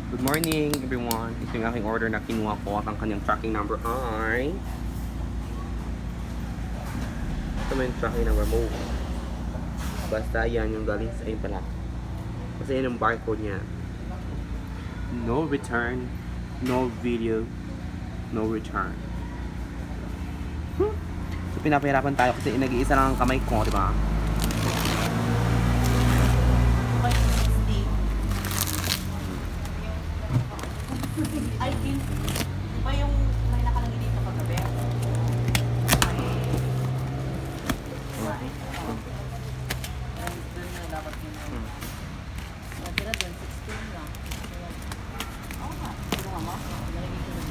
Good morning everyone. Ito yung aking order na kinuha ko at ang kanyang tracking number ay ito mo yung tracking number mo. Basta yan yung galing sa ayun pala. Kasi yan yung barcode niya. No return, no video, no return. So pinapahirapan tayo kasi nag-iisa lang ang kamay ko, di ba? Ay, di ba yung may nakalagay dito kagabi? Doon na dapat yun. Natira din, 16 lang. Oo nga, kinuha mo? Nalagay ko rin.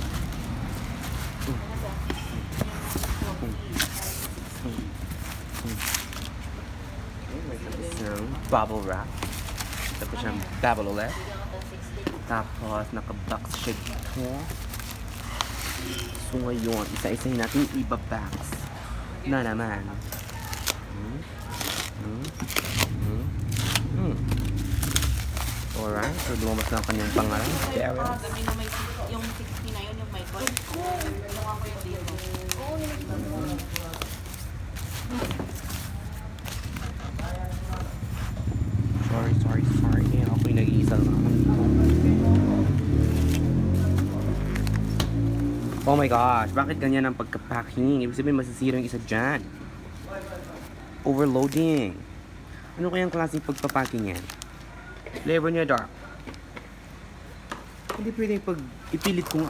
Isang bubble wrap. Tapos siyang bubble ulit. Tapos naka-box siya dito. So ngayon, isa-isahin natin iba-box na naman. Alright, so lumabas na ang kanyang pangalan. Parcel. Gabi na may yung 60 na yun, yung may coin. Kinuha ko yung dito. Oo, nilagyan mo. Sorry. Ako yung nag-iisa lang naman dito. Oh my gosh, bakit ganyan ang pagka-packing? Ibig sabihin masisira yung isa dyan. Overloading. Ano kayang klaseng pagpa-packing yan? Flavor niya dark. Hindi pwedeng pag ipilit kung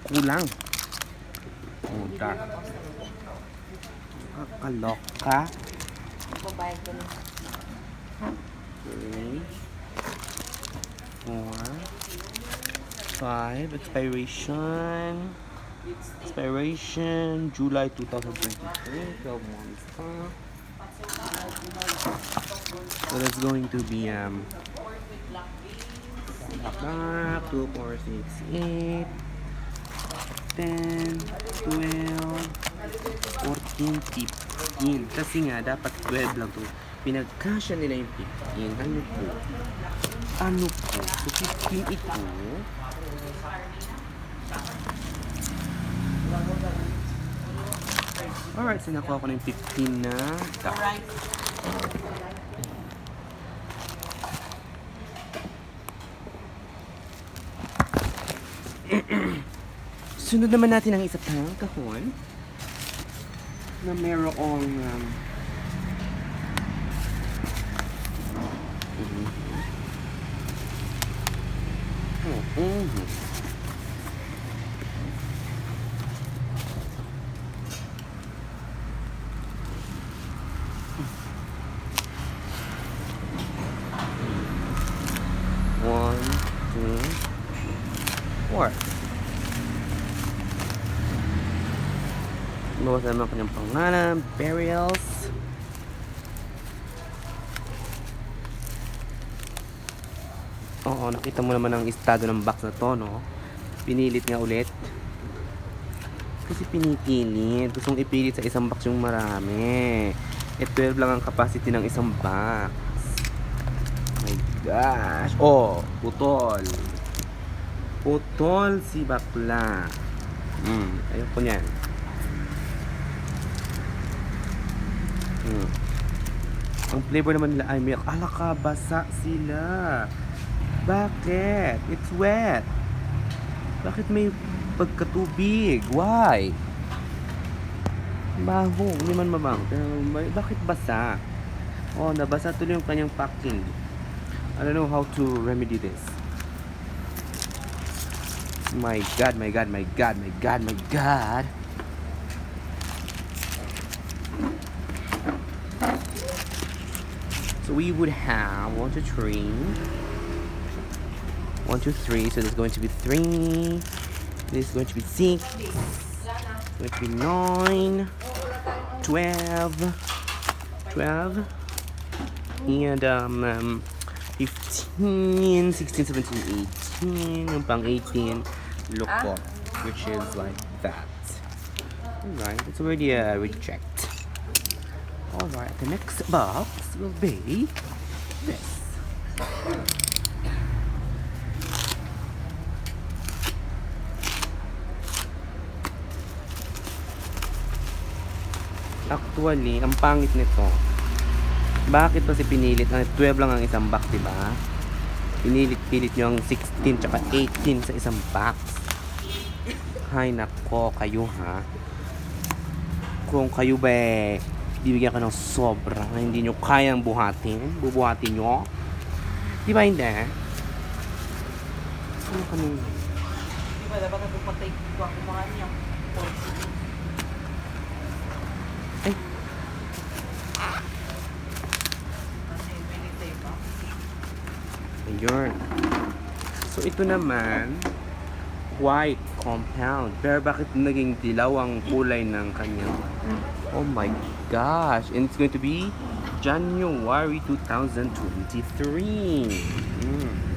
kulang. Oh, dark. Kakaloka. Babayad ko na. 3, 4, 5. Expiration July 2023. 12 months pa. So that's going to be 2, 4, 6, 8, 10, 12, 14, 15. Kasi nga dapat 12 lang to. Pinagkasya nila yung 15. Ano po? So 15 ito. Alright, so nakuha ko na yung 15 na cup. Alright. Sunod naman natin ang isa pang kahon na merong one, two, four. Lumabas naman ang kanyang pangalan, burials. Oo, nakita mo naman ang estado ng box na to, no? Pinilit nga ulit. Kasi pinipilit. Gustong ipilit sa isang box yung marami. 12 lang ang capacity ng isang box. My gosh. Oh, putol. Putol si bakla. Ayoko niyan. Ang flavor naman nila ay milk. Alaka, basa sila. Bakit? It's wet. Bakit may pagkatubig? Why? Baho. Hindi man mabang. Pero bakit basa? Oh, nabasa tuloy yung kanyang packing. I don't know how to remedy this. My God. So we would have 1, 2, 3. 1, 2, 3. So there's going to be 3. This is going to be 6. It's going to be 9, 12, and 15, 16, 17, 18. Yung pang 18, look up, which is like that. Alright, it's already rechecked. Alright, the next box will be this. Actually, ang pangit nito. Bakit kasi pinilit? 12 lang ang isang box, diba? Pinilit-pilit nyo ang 16 tsaka 18 sa isang box. Hay nako, kayo ha. Kung kayo ba bibigyan ka ng sobra na hindi nyo kayang buhatin, bubuhatin nyo. Di ba hindi? Ano kami? Di ba dapat ang patay ko ang kumahan niya? Ay, Kasi pinitay pa. ayun. So ito naman, white compound. Pero bakit naging dilaw ang kulay ng kanyang? Oh my gosh. And it's going to be January 2023.